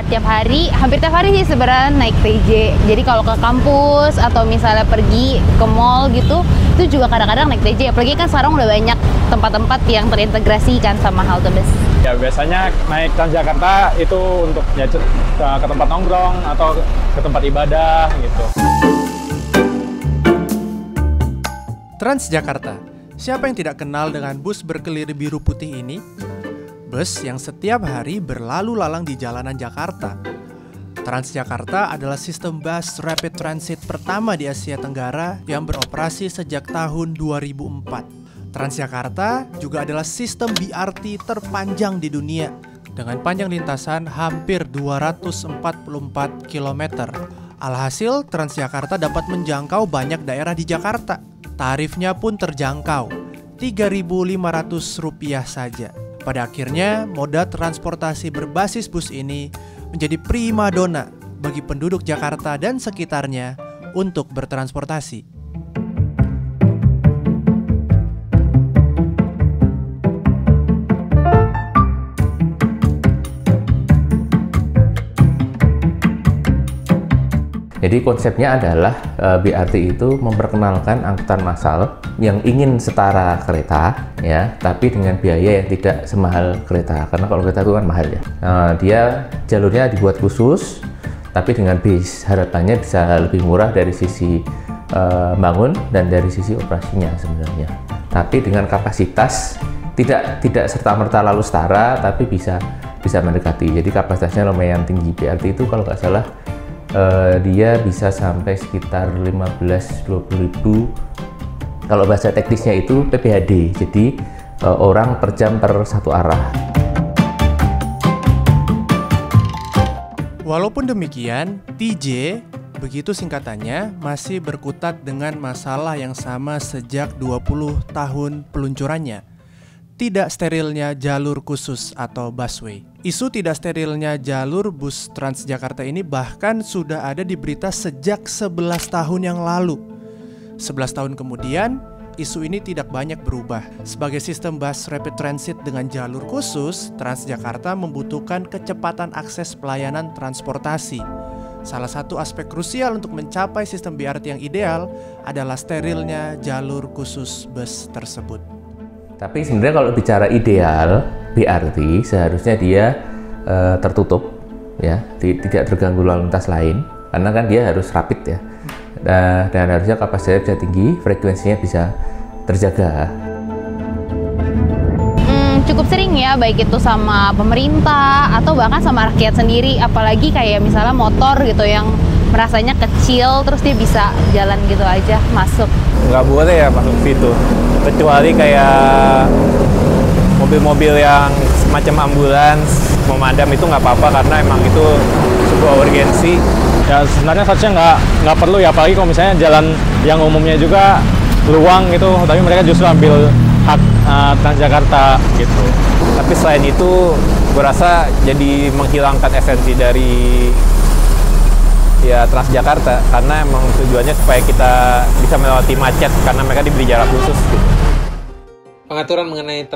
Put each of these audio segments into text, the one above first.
tiap hari, hampir tiap hari sih sebenarnya naik TJ. Jadi kalau ke kampus atau misalnya pergi ke mall gitu, itu juga kadang-kadang naik TJ. Apalagi kan sekarang udah banyak tempat-tempat yang terintegrasi kan sama halte bus. Ya biasanya naik Transjakarta itu untuk ya, ke tempat nongkrong atau ke tempat ibadah gitu. Transjakarta, siapa yang tidak kenal dengan bus berkelir biru putih ini? Bus yang setiap hari berlalu lalang di jalanan Jakarta. Transjakarta adalah sistem bus rapid transit pertama di Asia Tenggara yang beroperasi sejak tahun 2004. Transjakarta juga adalah sistem BRT terpanjang di dunia dengan panjang lintasan hampir 244 km. Alhasil, Transjakarta dapat menjangkau banyak daerah di Jakarta. Tarifnya pun terjangkau, Rp3.500 saja. Pada akhirnya, moda transportasi berbasis bus ini menjadi primadona bagi penduduk Jakarta dan sekitarnya untuk bertransportasi. Jadi konsepnya adalah BRT itu memperkenalkan angkutan massal yang ingin setara kereta, ya, tapi dengan biaya yang tidak semahal kereta. Karena kalau kereta itu kan mahal ya. Dia jalurnya dibuat khusus, tapi dengan bis. Harapannya bisa lebih murah dari sisi bangun dan dari sisi operasinya sebenarnya. Tapi dengan kapasitas tidak serta-merta lalu setara, tapi bisa mendekati. Jadi kapasitasnya lumayan tinggi. BRT itu kalau nggak salah dia bisa sampai sekitar 15-20 ribu. Kalau bahasa teknisnya itu PPHD, jadi orang per jam per satu arah. Walaupun demikian, TJ, begitu singkatannya, masih berkutat dengan masalah yang sama sejak 20 tahun peluncurannya. Tidak sterilnya jalur khusus atau busway. Isu tidak sterilnya jalur bus Transjakarta ini bahkan sudah ada di berita sejak 11 tahun yang lalu. 11 tahun kemudian, isu ini tidak banyak berubah. Sebagai sistem bus rapid transit dengan jalur khusus, Transjakarta membutuhkan kecepatan akses pelayanan transportasi. Salah satu aspek krusial untuk mencapai sistem BRT yang ideal adalah sterilnya jalur khusus bus tersebut. Tapi sebenarnya kalau bicara ideal BRT seharusnya dia tertutup, ya, tidak terganggu lalu lintas lain, karena kan dia harus rapid ya, dan harusnya kapasitasnya bisa tinggi, frekuensinya bisa terjaga. Cukup sering ya, baik itu sama pemerintah atau bahkan sama rakyat sendiri, apalagi kayak misalnya motor gitu yang merasanya kecil terus dia bisa jalan gitu aja masuk. Nggak boleh ya masuk situ, kecuali kayak mobil-mobil yang semacam ambulans, pemadam itu nggak apa-apa karena emang itu sebuah urgensi. Ya sebenarnya seharusnya nggak perlu ya, apalagi kalau misalnya jalan yang umumnya juga luang gitu, tapi mereka justru ambil hak Transjakarta gitu. Tapi selain itu, gue rasa jadi menghilangkan esensi dari ya Transjakarta, karena emang tujuannya supaya kita bisa melewati macet karena mereka diberi jarak khusus gitu. Pengaturan mengenai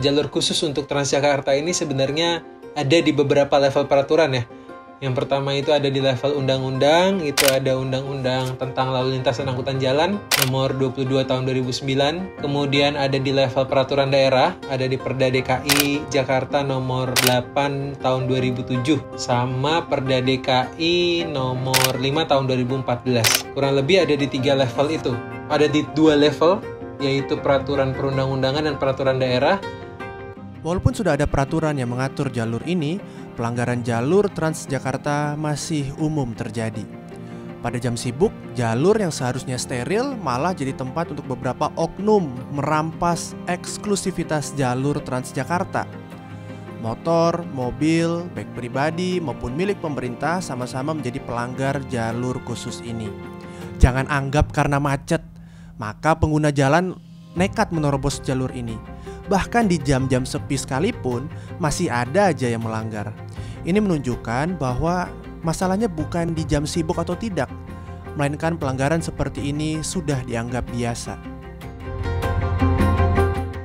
jalur khusus untuk Transjakarta ini sebenarnya ada di beberapa level peraturan ya. Yang pertama itu ada di level undang-undang, itu ada Undang-Undang tentang Lalu Lintas dan Angkutan Jalan nomor 22 tahun 2009. Kemudian ada di level peraturan daerah, ada di Perda DKI Jakarta nomor 8 tahun 2007 sama Perda DKI nomor 5 tahun 2014. Kurang lebih ada di 3 level itu. Ada di 2 level, yaitu peraturan perundang-undangan dan peraturan daerah. Walaupun sudah ada peraturan yang mengatur jalur ini, pelanggaran jalur Transjakarta masih umum terjadi. Pada jam sibuk, jalur yang seharusnya steril malah jadi tempat untuk beberapa oknum merampas eksklusivitas jalur Transjakarta. Motor, mobil, baik pribadi maupun milik pemerintah sama-sama menjadi pelanggar jalur khusus ini. Jangan anggap karena macet, maka pengguna jalan nekat menerobos jalur ini. Bahkan di jam-jam sepi sekalipun masih ada aja yang melanggar. Ini menunjukkan bahwa masalahnya bukan di jam sibuk atau tidak, melainkan pelanggaran seperti ini sudah dianggap biasa.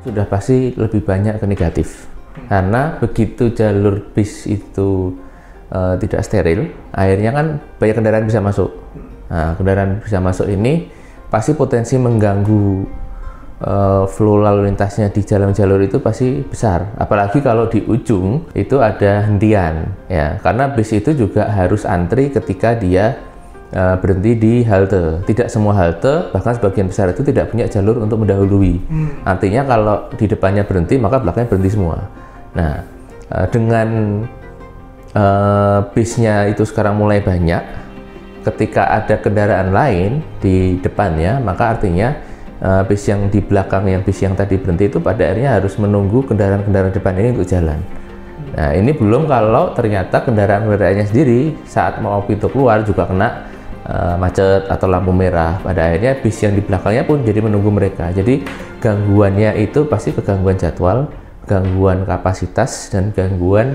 Sudah pasti lebih banyak ke negatif, karena begitu jalur bis itu tidak steril, akhirnya kan banyak kendaraan bisa masuk. Nah, kendaraan bisa masuk ini pasti potensi mengganggu flow lalu lintasnya di jalur itu pasti besar. Apalagi kalau di ujung itu ada hentian, ya, karena bis itu juga harus antri ketika dia berhenti di halte. Tidak semua halte, bahkan sebagian besar itu tidak punya jalur untuk mendahului. Artinya kalau di depannya berhenti, maka belakangnya berhenti semua. Nah, dengan bisnya itu sekarang mulai banyak, ketika ada kendaraan lain di depannya, maka artinya bis yang di belakang yang bis yang tadi berhenti itu pada akhirnya harus menunggu kendaraan-kendaraan depan ini untuk jalan. Nah, ini belum kalau ternyata kendaraan-kendaraannya sendiri saat mau pintu keluar juga kena macet atau lampu merah. Pada akhirnya bis yang di belakangnya pun jadi menunggu mereka. Jadi gangguannya itu pasti kegangguan jadwal, gangguan kapasitas, dan gangguan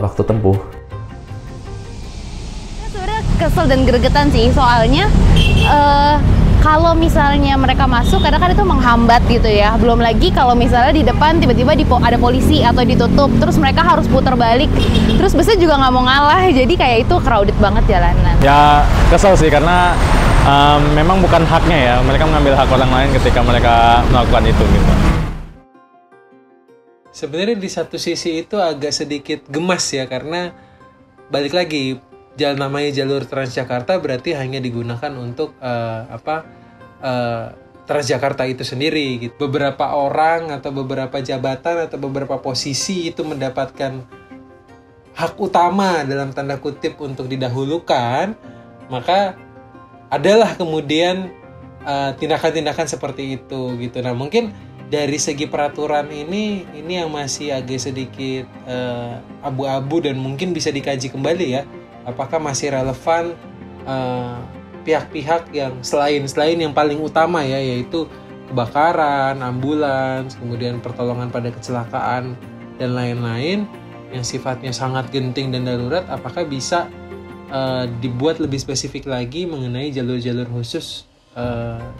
waktu tempuh. Sebenarnya kesel dan gregetan sih, soalnya kalau misalnya mereka masuk, kadang kan itu menghambat gitu ya. Belum lagi kalau misalnya di depan tiba-tiba ada polisi atau ditutup, terus mereka harus putar balik. Terus busnya juga nggak mau ngalah, jadi kayak itu crowded banget jalanan. Ya kesel sih, karena memang bukan haknya ya. Mereka mengambil hak orang lain ketika mereka melakukan itu gitu. Sebenarnya di satu sisi itu agak sedikit gemas ya, karena balik lagi, namanya jalur Transjakarta berarti hanya digunakan untuk Transjakarta itu sendiri gitu. Beberapa orang atau beberapa jabatan atau beberapa posisi itu mendapatkan hak utama dalam tanda kutip untuk didahulukan, maka adalah kemudian tindakan-tindakan seperti itu gitu. Nah, mungkin dari segi peraturan ini yang masih agak sedikit abu-abu dan mungkin bisa dikaji kembali ya. Apakah masih relevan pihak-pihak yang selain yang paling utama ya, yaitu kebakaran, ambulans, kemudian pertolongan pada kecelakaan dan lain-lain yang sifatnya sangat genting dan darurat, apakah bisa dibuat lebih spesifik lagi mengenai jalur-jalur khusus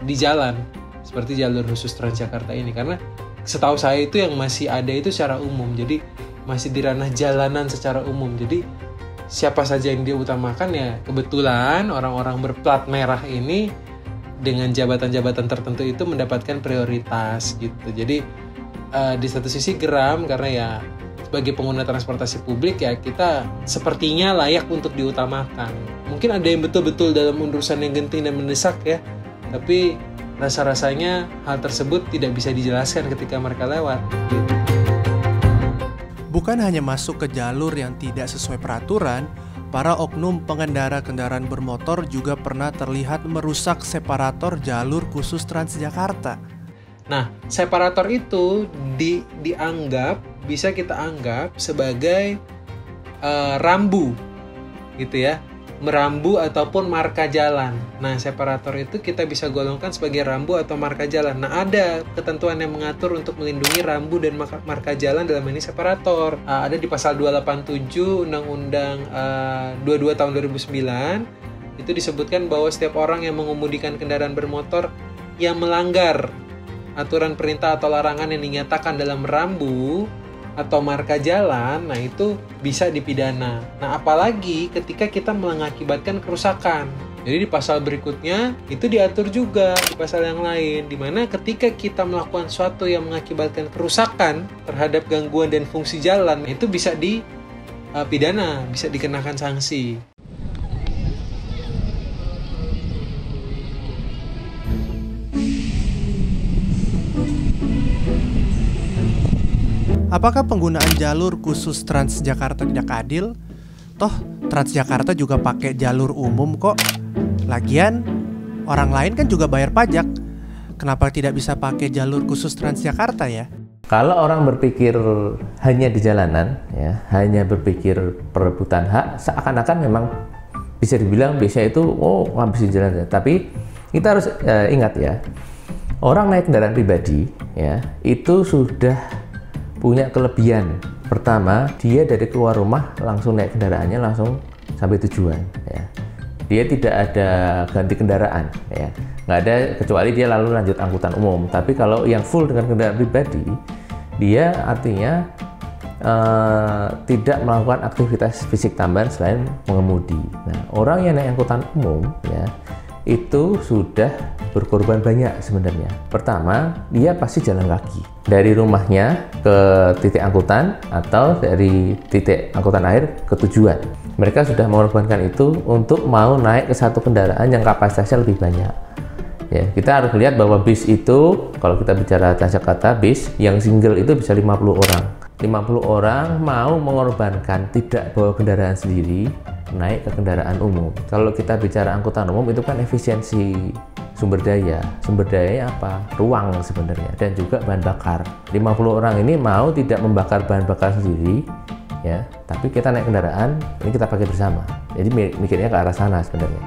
di jalan seperti jalur khusus Transjakarta ini, karena setahu saya itu yang masih ada itu secara umum, jadi masih di ranah jalanan secara umum. Jadi siapa saja yang diutamakan ya, kebetulan orang-orang berplat merah ini dengan jabatan-jabatan tertentu itu mendapatkan prioritas gitu. Jadi di satu sisi geram karena ya sebagai pengguna transportasi publik ya kita sepertinya layak untuk diutamakan. Mungkin ada yang betul-betul dalam urusan yang genting dan mendesak ya, tapi rasa-rasanya hal tersebut tidak bisa dijelaskan ketika mereka lewat gitu. Bukan hanya masuk ke jalur yang tidak sesuai peraturan, para oknum pengendara kendaraan bermotor juga pernah terlihat merusak separator jalur khusus Transjakarta. Nah, separator itu bisa kita anggap sebagai rambu gitu ya, merambu ataupun marka jalan. Nah, separator itu kita bisa golongkan sebagai rambu atau marka jalan. Nah, ada ketentuan yang mengatur untuk melindungi rambu dan marka jalan dalam ini separator. Ada di pasal 287 Undang-Undang 22 tahun 2009. Itu disebutkan bahwa setiap orang yang mengemudikan kendaraan bermotor yang melanggar aturan perintah atau larangan yang dinyatakan dalam rambu atau marka jalan, nah itu bisa dipidana. Nah, apalagi ketika kita mengakibatkan kerusakan. Jadi di pasal berikutnya itu diatur juga di pasal yang lain, di mana ketika kita melakukan sesuatu yang mengakibatkan kerusakan terhadap gangguan dan fungsi jalan, itu bisa dipidana, bisa dikenakan sanksi. Apakah penggunaan jalur khusus Transjakarta tidak adil? Toh Transjakarta juga pakai jalur umum kok. Lagian orang lain kan juga bayar pajak. Kenapa tidak bisa pakai jalur khusus Transjakarta ya? Kalau orang berpikir hanya di jalanan, ya, hanya berpikir perebutan hak, seakan-akan memang bisa dibilang biasanya itu habis di jalan. Tapi kita harus ingat ya, orang naik kendaraan pribadi, ya, itu sudah punya kelebihan. Pertama, dia dari keluar rumah langsung naik kendaraannya langsung sampai tujuan ya. Dia tidak ada ganti kendaraan ya. Nggak ada, kecuali dia lalu lanjut angkutan umum. Tapi kalau yang full dengan kendaraan pribadi, dia artinya tidak melakukan aktivitas fisik tambahan selain mengemudi. Nah, orang yang naik angkutan umum ya itu sudah berkorban banyak sebenarnya. Pertama, dia pasti jalan kaki dari rumahnya ke titik angkutan atau dari titik angkutan akhir ke tujuan. Mereka sudah mengorbankan itu untuk mau naik ke satu kendaraan yang kapasitasnya lebih banyak. Ya, kita harus lihat bahwa bis itu, kalau kita bicara Transjakarta, bis yang single itu bisa 50 orang. 50 orang mau mengorbankan tidak bawa kendaraan sendiri, naik ke kendaraan umum. Kalau kita bicara angkutan umum itu kan efisiensi sumber daya. Sumber dayanya apa? Ruang sebenarnya, dan juga bahan bakar. 50 orang ini mau tidak membakar bahan bakar sendiri, ya, tapi kita naik kendaraan, ini kita pakai bersama. Jadi mikirnya ke arah sana sebenarnya.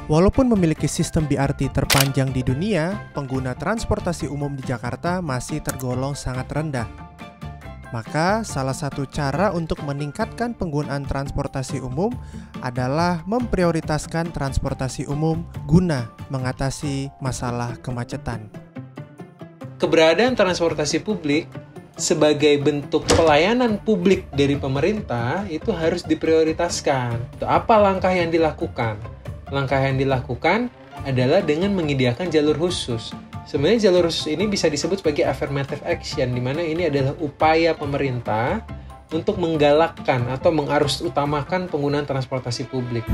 Walaupun memiliki sistem BRT terpanjang di dunia, pengguna transportasi umum di Jakarta masih tergolong sangat rendah. Maka, salah satu cara untuk meningkatkan penggunaan transportasi umum adalah memprioritaskan transportasi umum guna mengatasi masalah kemacetan. Keberadaan transportasi publik sebagai bentuk pelayanan publik dari pemerintah itu harus diprioritaskan. Apa langkah yang dilakukan? Langkah yang dilakukan adalah dengan menyediakan jalur khusus. Sebenarnya jalur khusus ini bisa disebut sebagai affirmative action, di mana ini adalah upaya pemerintah untuk menggalakkan atau mengarus utamakan penggunaan transportasi publik.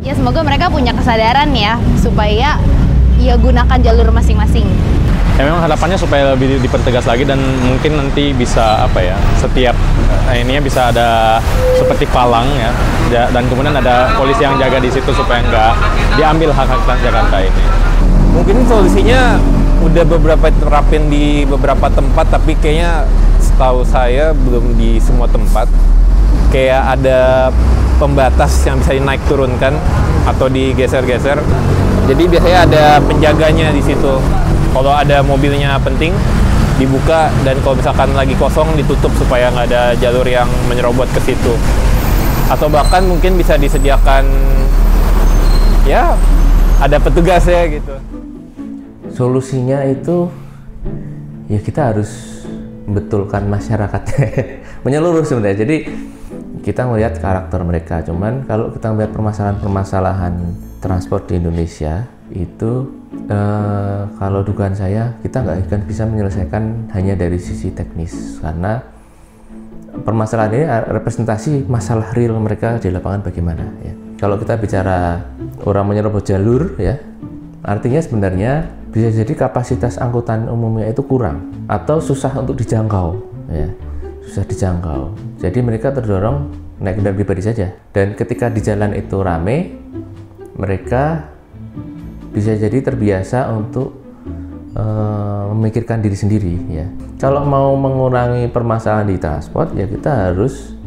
Ya semoga mereka punya kesadaran ya, supaya ya gunakan jalur masing-masing. Ya memang harapannya supaya lebih dipertegas lagi dan mungkin nanti bisa setiap ininya bisa ada seperti palang ya, dan kemudian ada polisi yang jaga di situ supaya nggak diambil hak-hak Transjakarta ini. Mungkin solusinya udah beberapa terapin di beberapa tempat, tapi kayaknya setahu saya belum di semua tempat. Kayak ada pembatas yang bisa dinaik turunkan atau digeser-geser. Jadi biasanya ada penjaganya di situ. Kalau ada mobilnya penting, dibuka, dan kalau misalkan lagi kosong, ditutup supaya nggak ada jalur yang menyerobot ke situ. Atau bahkan mungkin bisa disediakan, ya, ada petugas ya gitu. Solusinya itu, ya kita harus membetulkan masyarakatnya, menyeluruh sebenarnya. Jadi, kita melihat karakter mereka. Cuman kalau kita melihat permasalahan transport di Indonesia, itu kalau dugaan saya kita nggak akan bisa menyelesaikan hanya dari sisi teknis, karena permasalahan ini representasi masalah real mereka di lapangan bagaimana ya. Kalau kita bicara orang menyerobot jalur ya, artinya sebenarnya bisa jadi kapasitas angkutan umumnya itu kurang atau susah untuk dijangkau ya, susah dijangkau. Jadi mereka terdorong naik kendaraan pribadi saja, dan ketika di jalan itu rame, mereka bisa jadi terbiasa untuk memikirkan diri sendiri ya. Kalau mau mengurangi permasalahan di transport ya kita harus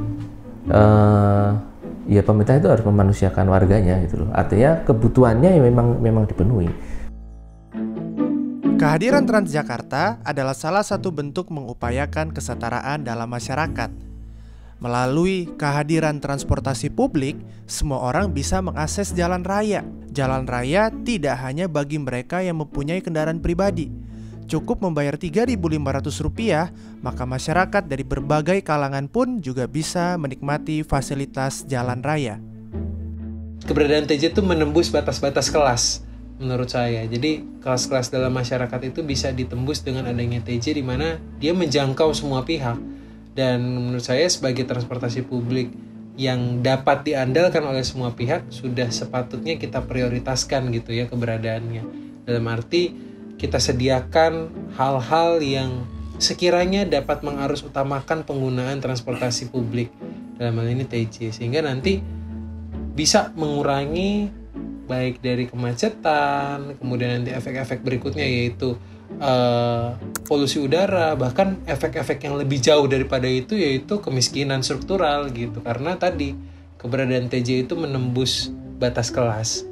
ya pemerintah itu harus memanusiakan warganya gitu loh. Artinya kebutuhannya ya memang dipenuhi. Kehadiran Transjakarta adalah salah satu bentuk mengupayakan kesetaraan dalam masyarakat. Melalui kehadiran transportasi publik, semua orang bisa mengakses jalan raya. Jalan raya tidak hanya bagi mereka yang mempunyai kendaraan pribadi. Cukup membayar Rp3.500, maka masyarakat dari berbagai kalangan pun juga bisa menikmati fasilitas jalan raya. Keberadaan TJ itu menembus batas-batas kelas, menurut saya. Jadi kelas-kelas dalam masyarakat itu bisa ditembus dengan adanya TJ, di mana dia menjangkau semua pihak. Dan menurut saya sebagai transportasi publik yang dapat diandalkan oleh semua pihak, sudah sepatutnya kita prioritaskan gitu ya keberadaannya. Dalam arti kita sediakan hal-hal yang sekiranya dapat mengarus utamakan penggunaan transportasi publik, dalam hal ini TJ, sehingga nanti bisa mengurangi baik dari kemacetan, kemudian nanti efek-efek berikutnya yaitu polusi udara, bahkan efek-efek yang lebih jauh daripada itu yaitu kemiskinan struktural gitu, karena tadi keberadaan TJ itu menembus batas kelas.